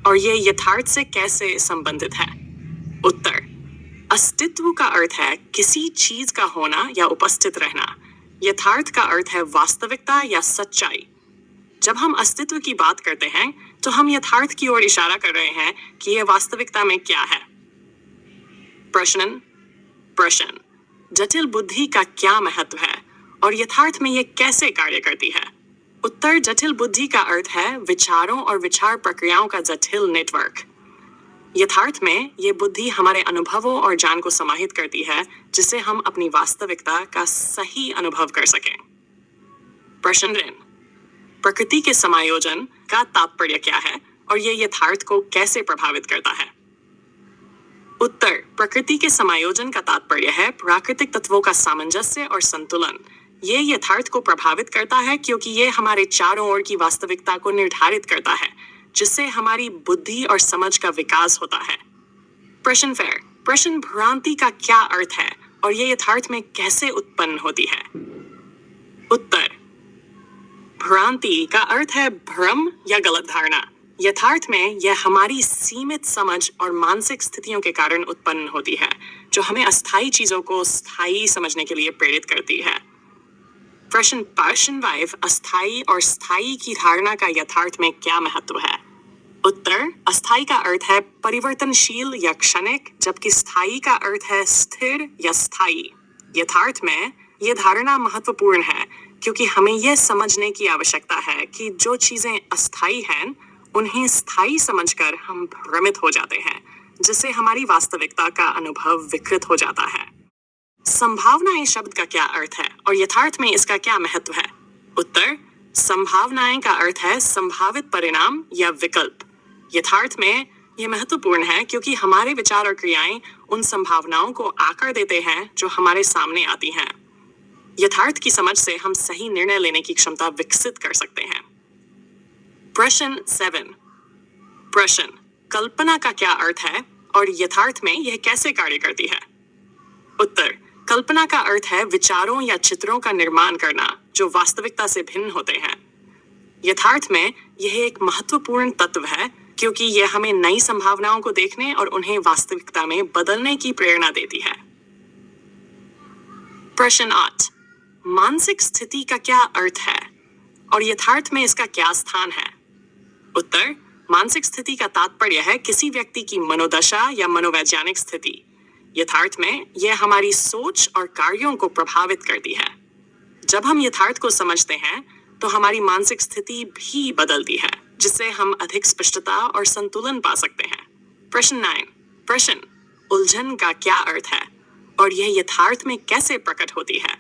और ये यथार्थ से कैसे संबंधित है? उत्तर: अस्तित्व का अर्थ है किसी चीज का होना या उपस्थित रहना। यथार्थ का अर्थ है वास्तविकता या सच्चाई। जब हम अस्तित्व की बात करते हैं तो हम यथार्थ की ओर इशारा कर रहे हैं कि यह वास्तविकता में क्या है। प्रश्न: जटिल बुद्धि का क्या महत्व है और यथार्थ में यह कैसे कार्य करती है? उत्तर: जटिल बुद्धि का अर्थ है विचारों और विचार प्रक्रियाओं का जटिल नेटवर्क। यथार्थ में यह बुद्धि हमारे अनुभवों और ज्ञान को समाहित करती है, जिससे हम अपनी वास्तविकता का सही अनुभव कर सकें। प्रश्न 3: प्रकृति के समायोजन का तात्पर्य क्या है और यह यथार्थ को कैसे प्रभावित करता है? उत्तर: प्रकृति के समायोजन का तात्पर्य है प्राकृतिक तत्वों का सामंजस्य और संतुलन। ये यथार्थ को प्रभावित करता है क्योंकि ये हमारे चारों ओर की वास्तविकता को निर्धारित करता है, जिससे हमारी बुद्धि और समझ का विकास होता है। प्रश्न: भ्रांति का क्या अर्थ है और ये यथार्थ में कैसे उत्पन्न होती है? उत्तर: भ्रांति का अर्थ है भ्रम या गलत धारणा। यथार्थ में यह हमारी सीमित समझ और मानसिक स्थितियों के कारण उत्पन्न होती है, जो हमें अस्थायी चीजों को स्थायी समझने के लिए प्रेरित करती है। प्रश्न 5: अस्थायी और स्थायी की धारणा का यथार्थ में क्या महत्व है? उत्तर: अस्थायी का अर्थ है परिवर्तनशील या क्षणिक, जबकि स्थायी का अर्थ है स्थिर या स्थायी। यथार्थ में यह धारणा महत्वपूर्ण है क्योंकि हमें यह समझने की आवश्यकता है कि जो चीजें अस्थायी हैं उन्हें स्थायी समझकर हम भ्रमित हो जाते हैं, जिससे हमारी वास्तविकता का अनुभव विकृत हो जाता है। संभावनाएं शब्द का क्या अर्थ है और यथार्थ में इसका क्या महत्व है? उत्तर: संभावनाएं का अर्थ है संभावित परिणाम या विकल्प। यथार्थ में यह महत्वपूर्ण है क्योंकि हमारे विचार और क्रियाएं उन संभावनाओं को आकार देते हैं जो हमारे सामने आती हैं। यथार्थ की समझ से हम सही निर्णय लेने की क्षमता विकसित कर सकते हैं। प्रश्न 7: कल्पना का क्या अर्थ है और यथार्थ में यह कैसे कार्य करती है? उत्तर: कल्पना का अर्थ है विचारों या चित्रों का निर्माण करना जो वास्तविकता से भिन्न होते हैं। यथार्थ में यह एक महत्वपूर्ण तत्व है क्योंकि यह हमें नई संभावनाओं को देखने और उन्हें वास्तविकता में बदलने की प्रेरणा देती है। प्रश्न 8: मानसिक स्थिति का क्या अर्थ है और यथार्थ में इसका क्या स्थान है? उत्तर: मानसिक स्थिति का तात्पर्य है किसी व्यक्ति की मनोदशा या मनोवैज्ञानिक स्थिति। यथार्थ में यह हमारी सोच और कार्यों को प्रभावित करती है। जब हम यथार्थ को समझते हैं तो हमारी मानसिक स्थिति भी बदलती है, जिससे हम अधिक स्पष्टता और संतुलन पा सकते हैं। प्रश्न 9: उलझन का क्या अर्थ है और यह यथार्थ में कैसे प्रकट होती है?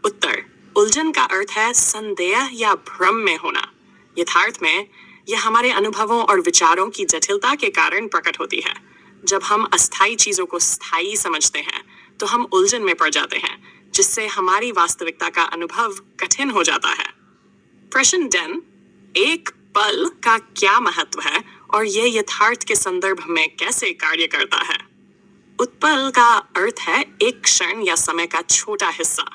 उत्तर: उलझन का अर्थ है संदेह या भ्रम में होना। यथार्थ में यह हमारे अनुभवों और विचारों की जटिलता के कारण प्रकट होती है। जब हम अस्थायी चीजों को स्थायी समझते हैं तो हम उलझन में पड़ जाते हैं, जिससे हमारी वास्तविकता का अनुभव कठिन हो जाता है। प्रश्न 10: एक पल का क्या महत्व है और यह यथार्थ के संदर्भ में कैसे कार्य करता है? उत्पल का अर्थ है एक क्षण या समय का छोटा हिस्सा।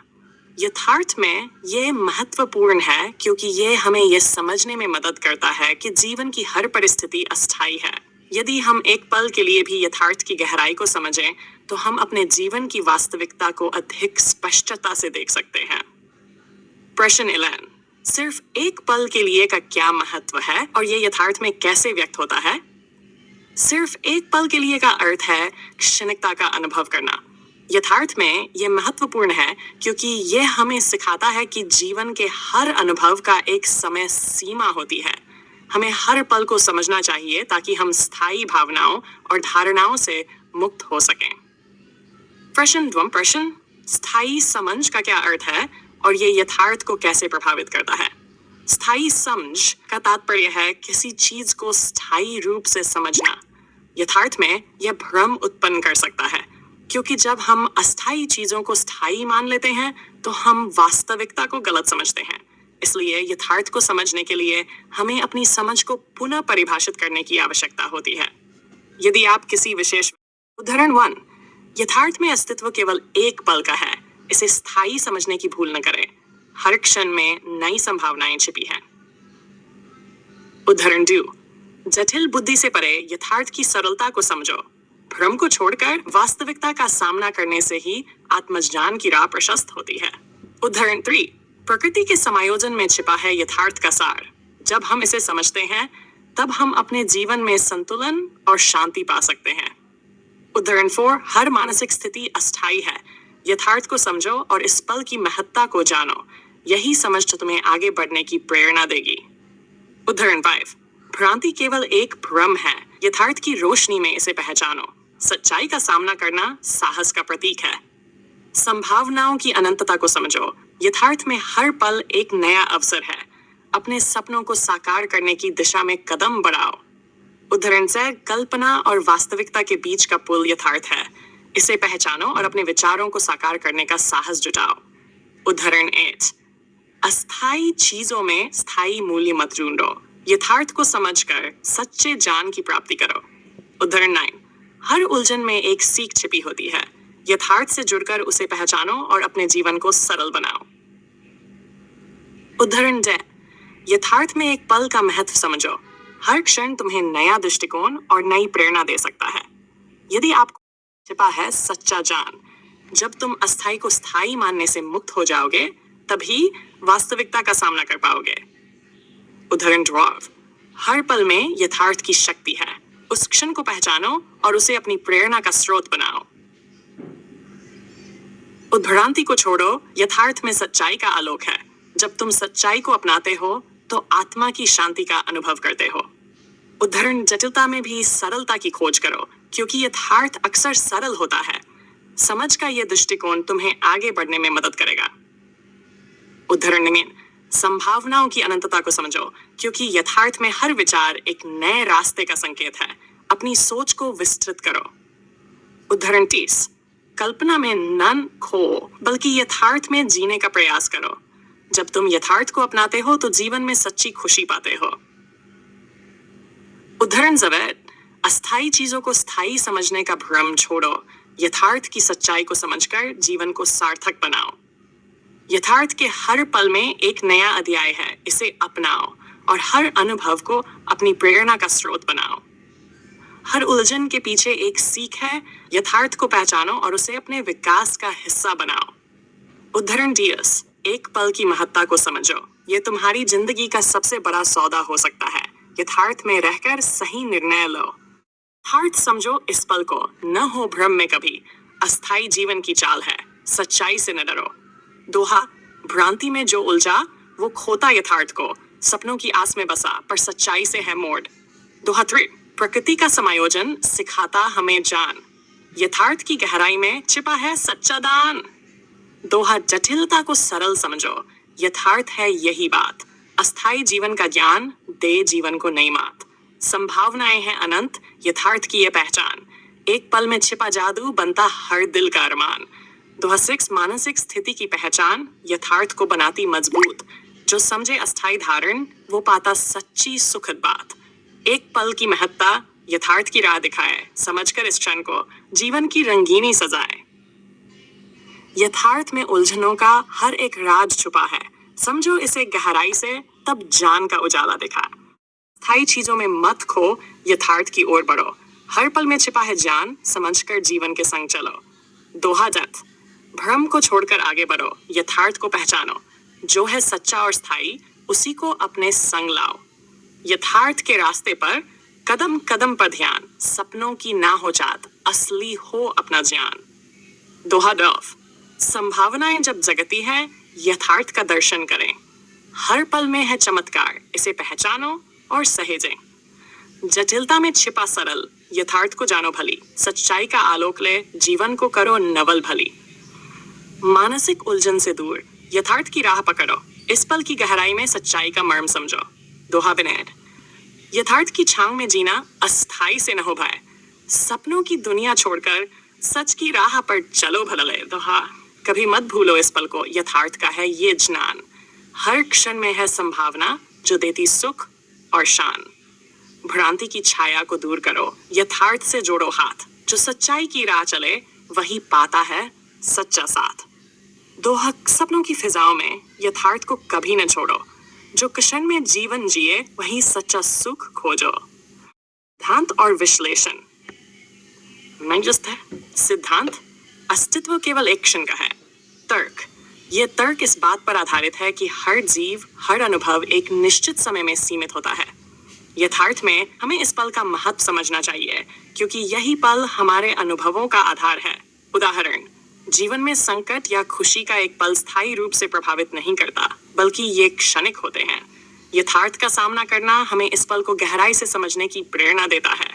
यथार्थ में यह महत्वपूर्ण है क्योंकि यह हमें यह समझने में मदद करता है कि जीवन की हर परिस्थिति अस्थायी है। यदि हम एक पल के लिए भी यथार्थ की गहराई को समझें तो हम अपने जीवन की वास्तविकता को अधिक स्पष्टता से देख सकते हैं। प्रश्न 11: सिर्फ एक पल के लिए का क्या महत्व है और यह यथार्थ में कैसे व्यक्त होता है? सिर्फ एक पल के लिए का अर्थ है क्षणिकता का अनुभव करना। यथार्थ में यह महत्वपूर्ण है क्योंकि यह हमें सिखाता है कि जीवन के हर अनुभव का एक समय सीमा होती है। हमें हर पल को समझना चाहिए ताकि हम स्थायी भावनाओं और धारणाओं से मुक्त हो सकें। प्रश्न 12: स्थायी समझ का क्या अर्थ है और ये यथार्थ को कैसे प्रभावित करता है? स्थायी समझ का तात्पर्य है किसी चीज को स्थायी रूप से समझना। यथार्थ में यह भ्रम उत्पन्न कर सकता है क्योंकि जब हम अस्थायी चीजों को स्थायी मान लेते हैं तो हम वास्तविकता को गलत समझते हैं। इसलिए यथार्थ को समझने के लिए हमें अपनी समझ को पुनः परिभाषित करने की आवश्यकता होती है। यदि आप किसी विशेष उदाहरण 1: यथार्थ में अस्तित्व केवल एक पल का है, इसे स्थायी समझने की भूल न करें। हर क्षण में नई संभावनाएं छिपी हैं। उदाहरण 2: जटिल बुद्धि से परे यथार्थ की सरलता को समझो। भ्रम को छोड़कर वास्तविकता का सामना करने से ही आत्मज्ञान की राह प्रशस्त होती है। उदाहरण 3, प्रकृति के समायोजन में छिपा है यथार्थ का सार। जब हम इसे समझते हैं तब हम अपने जीवन में संतुलन और शांति पा सकते हैं। उदाहरण 4, हर मानसिक स्थिति अस्थायी है। यथार्थ को समझो और इस पल की महत्ता को जानो। यही समझ तुम्हें आगे बढ़ने की प्रेरणा देगी। उदाहरण 5, भ्रांति केवल एक भ्रम है। यथार्थ की रोशनी में इसे पहचानो। सच्चाई का सामना करना साहस का प्रतीक है। संभावनाओं की अनंतता को समझो। यथार्थ में हर पल एक नया अवसर है। अपने सपनों को साकार करने की दिशा में कदम बढ़ाओ। उदाहरण 6, कल्पना और वास्तविकता के बीच का पुल यथार्थ है। इसे पहचानो और अपने विचारों को साकार करने का साहस जुटाओ। उदाहरण 8, अस्थायी चीजों में स्थायी मूल्य मत ढूंढो। यथार्थ को समझकर सच्चे ज्ञान की प्राप्ति करो। उदाहरण 9, हर उलझन में एक सीख छिपी होती है। यथार्थ से जुड़कर उसे पहचानो और अपने जीवन को सरल बनाओ। उदाहरण 10, यथार्थ में एक पल का महत्व समझो। हर क्षण तुम्हें नया दृष्टिकोण और नई प्रेरणा दे सकता है। यदि आपको छिपा है सच्चा ज्ञान, जब तुम अस्थायी को स्थायी मानने से मुक्त हो जाओगे तभी वास्तविकता का सामना कर पाओगे। उदाहरण 12, हर पल में यथार्थ की शक्ति है। उस क्षण को पहचानो और उसे अपनी प्रेरणा का स्रोत बनाओ। उद्भ्रांति को छोड़ो। यथार्थ में सच्चाई का आलोक है। जब तुम सच्चाई को अपनाते हो तो आत्मा की शांति का अनुभव करते हो। उदाहरण, जटिलता में भी सरलता की खोज करो, क्योंकि यथार्थ अक्सर सरल होता है। समझ का यह दृष्टिकोण तुम्हें आगे बढ़ने में मदद करेगा। उदाहरण 9, संभावनाओं की अनंतता को समझो, क्योंकि यथार्थ में हर विचार एक नए रास्ते का संकेत है। अपनी सोच को विस्तृत करो। उदाहरण 30, कल्पना में न खो बल्कि यथार्थ में जीने का प्रयास करो। जब तुम यथार्थ को अपनाते हो तो जीवन में सच्ची खुशी पाते हो। उदाहरण 7, अस्थायी चीजों को स्थायी समझने का भ्रम छोड़ो। यथार्थ की सच्चाई को समझकर जीवन को सार्थक बनाओ। यथार्थ के हर पल में एक नया अध्याय है। इसे अपनाओ और हर अनुभव को अपनी प्रेरणा का स्रोत बनाओ। हर उलझन के पीछे एक सीख है। यथार्थ को पहचानो और उसे अपने विकास का हिस्सा बनाओ। उदाहरण 10, एक पल की महत्ता को समझो। ये तुम्हारी जिंदगी का सबसे बड़ा सौदा हो सकता है। यथार्थ में रहकर सही निर्णय लो। यथार्थ समझो इस पल को, न हो भ्रम में कभी। अस्थायी जीवन की चाल है, सच्चाई से न डरो। दोहा, भ्रांति में जो उलझा वो खोता यथार्थ को। सपनों की आस में बसा पर सच्चाई से है मोड़। दोहा 3, प्रकृति का समायोजन सिखाता हमें जान। यथार्थ की गहराई में छिपा है सच्चा दान। दोहा, जटिलता को सरल समझो। यथार्थ है यही बात। अस्थायी जीवन का ज्ञान दे जीवन को नई मात। संभावनाएं हैं अनंत, यथार्थ की ये पहचान। एक पल में छिपा जादू बनता हर दिल का अरमान। दोहा 6, मानसिक स्थिति की पहचान यथार्थ को बनाती मजबूत। जो समझे अस्थायी धारण वो पाता सच्ची सुखद बात। एक पल की महत्ता यथार्थ की राह दिखाए। समझकर इस क्षण को जीवन की रंगीनी सजाए। यथार्थ में उलझनों का हर एक राज छुपा है। समझो इसे गहराई से, तब ज्ञान का उजाला दिखा। स्थायी चीजों में मत खो, यथार्थ की ओर बढ़ो। हर पल में छिपा है ज्ञान, समझकर जीवन के संग चलो। दोहा 10, भ्रम को छोड़कर आगे बढ़ो। यथार्थ को पहचानो। जो है सच्चा और स्थायी उसी को अपने संग लाओ। यथार्थ के रास्ते पर कदम कदम पर ध्यान। सपनों की ना हो चाहत, असली हो अपना ज्ञान। दोहा 12, संभावनाएं जब जगती है यथार्थ का दर्शन करें। हर पल में है चमत्कार, इसे पहचानो और सहेजें। जटिलता में छिपा सरल, यथार्थ को जानो भली। सच्चाई का आलोक ले, जीवन को करो नवल भली। मानसिक उलझन से दूर, यथार्थ की राह पकड़ो। इस पल की गहराई में सच्चाई का मर्म समझो। दोहा 13, यथार्थ की छांव में जीना अस्थाई से न हो भय। सपनों की दुनिया छोड़कर सच की राह पर चलो भले। दोहा, कभी मत भूलो इस पल को, यथार्थ का है ये ज्ञान। हर क्षण में है संभावना जो देती सुख और शान। भ्रांति की छाया को दूर करो, यथार्थ से जोड़ो हाथ। जो सच्चाई की राह चले वही पाता है सच्चा साथ। दोहा, सपनों की फिजाओं में यथार्थ को कभी न छोड़ो। जो क्षण में जीवन जिए वही सच्चा सुख खोजो। सिद्धांत और विश्लेषण। मंजस्त है। सिद्धांत, अस्तित्व केवल एक क्षण का है। तर्क, ये तर्क इस बात पर आधारित है कि हर जीव, हर अनुभव एक निश्चित समय में सीमित होता है। यथार्थ में हमें इस पल का महत्व समझना चाहिए, क्योंकि यही पल हमारे अनुभवों का आधार है। उदाहरण, जीवन में संकट या खुशी का एक पल स्थायी रूप से प्रभावित नहीं करता, बल्कि ये क्षणिक होते हैं। यथार्थ का सामना करना हमें इस पल को गहराई से समझने की प्रेरणा देता है।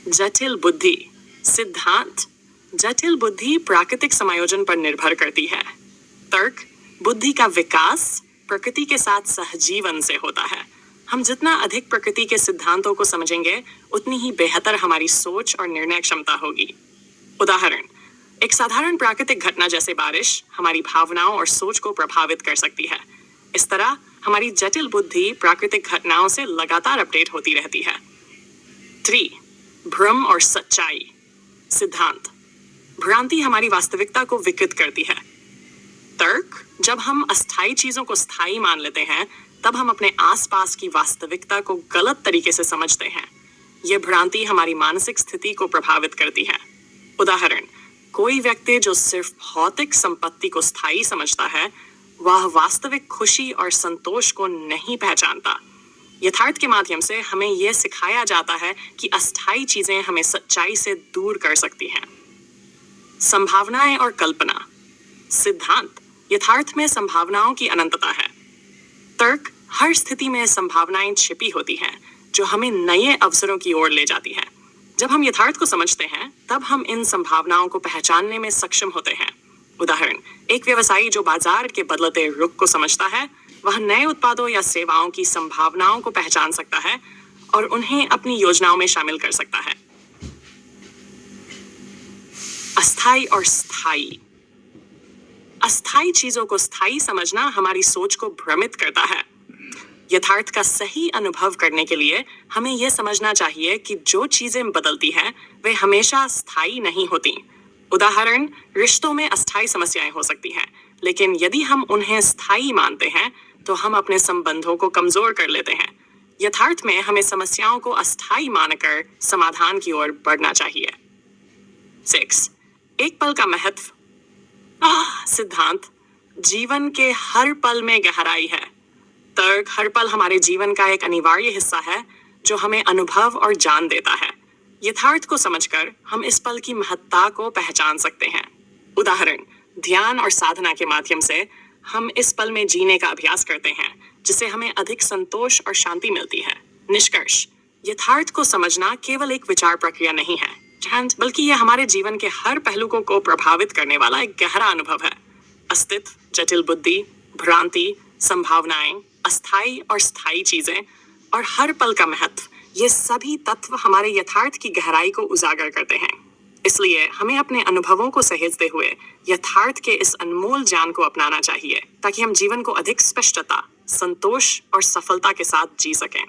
जटिल बुद्धि। सिद्धांत, जटिल बुद्धि प्राकृतिक समायोजन पर निर्भर करती है। तर्क, बुद्धि का विकास प्रकृति के साथ सहजीवन से होता है। हम जितना अधिक प्रकृति के सिद्धांतों को समझेंगे, उतनी ही बेहतर हमारी सोच और निर्णय क्षमता होगी। उदाहरण, एक साधारण प्राकृतिक घटना जैसे बारिश हमारी भावनाओं और सोच को प्रभावित कर सकती है। इस तरह हमारी जटिल बुद्धि प्राकृतिक घटनाओं से लगातार अपडेट होती रहती है। 3. भ्रम और सच्चाई। सिद्धांत, भ्रांति हमारी वास्तविकता को विकृत करती है। तर्क, जब हम अस्थायी चीजों को स्थायी मान लेते हैं, तब हम अपने आसपास की वास्तविकता को गलत तरीके से समझते हैं। यह भ्रांति हमारी मानसिक स्थिति को प्रभावित करती है। उदाहरण, कोई व्यक्ति जो सिर्फ भौतिक संपत्ति को स्थायी समझता है, वह वास्तविक खुशी और संतोष को नहीं पहचानता। यथार्थ के माध्यम से हमें यह सिखाया जाता है कि अस्थायी चीजें हमें सच्चाई से दूर कर सकती हैं। संभावनाएं और कल्पना। सिद्धांत, यथार्थ में संभावनाओं की अनंतता है। तर्क, हर स्थिति में संभावनाएं छिपी होती हैं, जो हमें नए अवसरों की ओर ले जाती हैं। जब हम यथार्थ को समझते हैं, तब हम इन संभावनाओं को पहचानने में सक्षम होते हैं। उदाहरण, एक व्यवसायी जो बाजार के बदलते रुख को समझता है, वह नए उत्पादों या सेवाओं की संभावनाओं को पहचान सकता है और उन्हें अपनी योजनाओं में शामिल कर सकता है। अस्थायी और स्थायी। अस्थायी चीजों को स्थायी समझना हमारी सोच को भ्रमित करता है। यथार्थ का सही अनुभव करने के लिए हमें यह समझना चाहिए कि जो चीजें बदलती हैं, वे हमेशा स्थायी नहीं होती। उदाहरण, रिश्तों में अस्थायी समस्याएं हो सकती हैं, लेकिन यदि हम उन्हें स्थायी मानते हैं, तो हम अपने संबंधों को कमजोर कर लेते हैं। यथार्थ में हमें समस्याओं को अस्थायी मानकर समाधान की ओर बढ़ना चाहिए। 6. एक पल का महत्व। सिद्धांत, जीवन के हर पल में गहराई है। तर्क, हर पल हमारे जीवन का एक अनिवार्य हिस्सा है, जो हमें अनुभव और ज्ञान देता है। यथार्थ को समझकर हम इस पल की महत्ता को पहचान सकते हैं। उदाहरण, ध्यान और साधना के माध्यम से हम इस पल में जीने का अभ्यास करते हैं, जिससे हमें अधिक संतोष और शांति मिलती है। निष्कर्ष, यथार्थ को समझना केवल एक विचार प्रक्रिया नहीं है, बल्कि यह हमारे जीवन के हर पहलू को प्रभावित करने वाला एक गहरा अनुभव है। अस्तित्व, जटिल बुद्धि, भ्रांति, संभावनाएं, अस्थायी और स्थायी चीजें और हर पल का महत्व, ये सभी तत्व हमारे यथार्थ की गहराई को उजागर करते हैं। इसलिए हमें अपने अनुभवों को सहेजते हुए यथार्थ के इस अनमोल ज्ञान को अपनाना चाहिए, ताकि हम जीवन को अधिक स्पष्टता, संतोष और सफलता के साथ जी सकें।